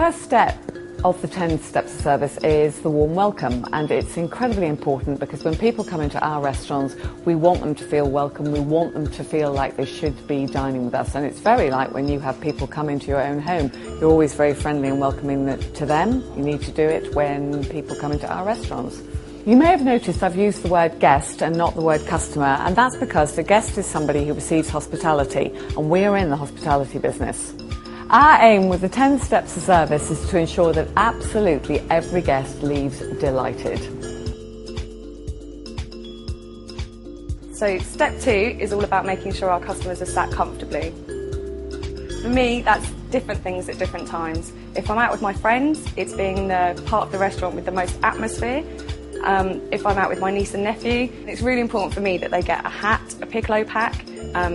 first step of the 10 steps of service is the warm welcome, and it's incredibly important because when people come into our restaurants, we want them to feel welcome, we want them to feel like they should be dining with us, and it's very like when you have people come into your own home, you're always very friendly and welcoming to them. You need to do it when people come into our restaurants. You may have noticed I've used the word guest and not the word customer, and that's because the guest is somebody who receives hospitality, and we're in the hospitality business. Our aim with the 10 steps of service is to ensure that absolutely every guest leaves delighted. So step 2 is all about making sure our customers are sat comfortably. For me, that's different things at different times. If I'm out with my friends, it's being the part of the restaurant with the most atmosphere. If I'm out with my niece and nephew, it's really important for me that they get a hat, a piccolo pack,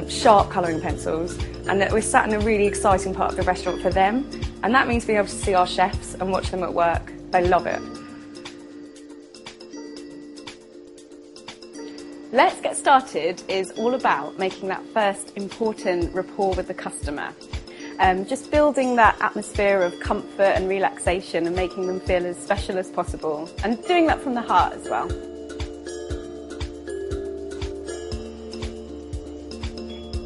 sharp colouring pencils, and that we're sat in a really exciting part of the restaurant for them. And that means being able to see our chefs and watch them at work. They love it. Let's Get Started is all about making that first important rapport with the customer. Just building that atmosphere of comfort and relaxation and making them feel as special as possible, and doing that from the heart as well.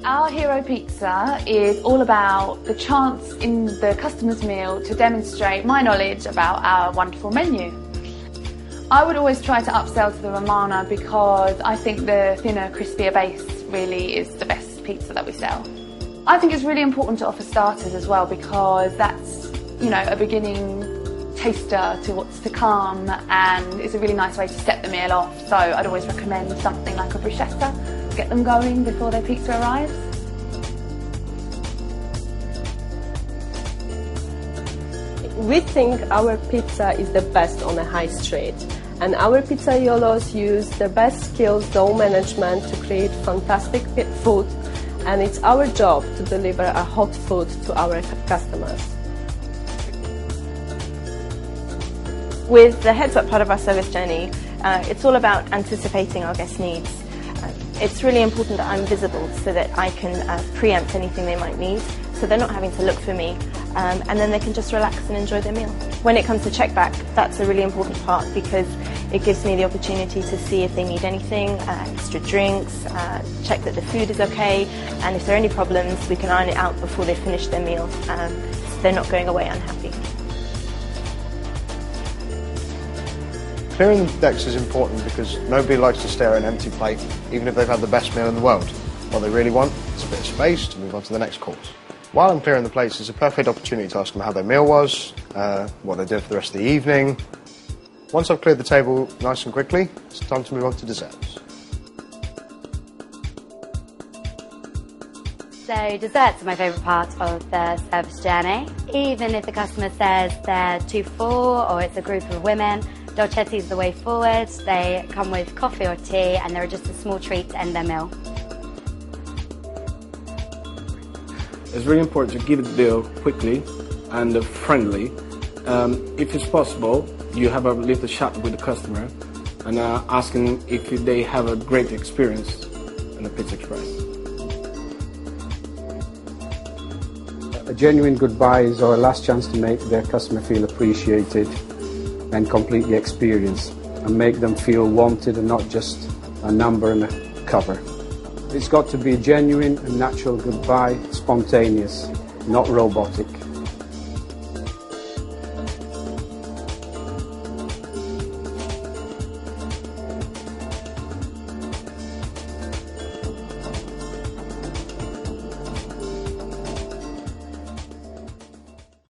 Our Hero Pizza is all about the chance in the customer's meal to demonstrate my knowledge about our wonderful menu. I would always try to upsell to the Romana because I think the thinner, crispier base really is the best pizza that we sell. I think it's really important to offer starters as well because that's, a beginning taster to what's to come, and it's a really nice way to set the meal off. So I'd always recommend something like a bruschetta to get them going before their pizza arrives. We think our pizza is the best on the high street, and our pizzaiolos use their best skills, dough management, to create fantastic food, and it's our job to deliver a hot food to our customers. With the Heads Up part of our service journey, it's all about anticipating our guests' needs. It's really important that I'm visible so that I can preempt anything they might need, so they're not having to look for me, and then they can just relax and enjoy their meal. When it comes to check back, that's a really important part because it gives me the opportunity to see if they need anything, extra drinks, check that the food is okay, and if there are any problems, we can iron it out before they finish their meal, so they're not going away unhappy. Clearing the decks is important because nobody likes to stare at an empty plate, even if they've had the best meal in the world. What they really want is a bit of space to move on to the next course. While I'm clearing the plates, it's a perfect opportunity to ask them how their meal was, what they did for the rest of the evening. Once I've cleared the table nice and quickly, it's time to move on to desserts. So desserts are my favourite part of the service journey. Even if the customer says they're too full or it's a group of women, dolcetti is the way forward. They come with coffee or tea and they're just a small treat to end their meal. It's really important to give the deal quickly and friendly. If it's possible, you have a little chat with the customer and asking if they have a great experience in the Pizza Express. A genuine goodbye is our last chance to make their customer feel appreciated and complete the experience and make them feel wanted and not just a number and a cover. It's got to be a genuine and natural goodbye, spontaneous, not robotic.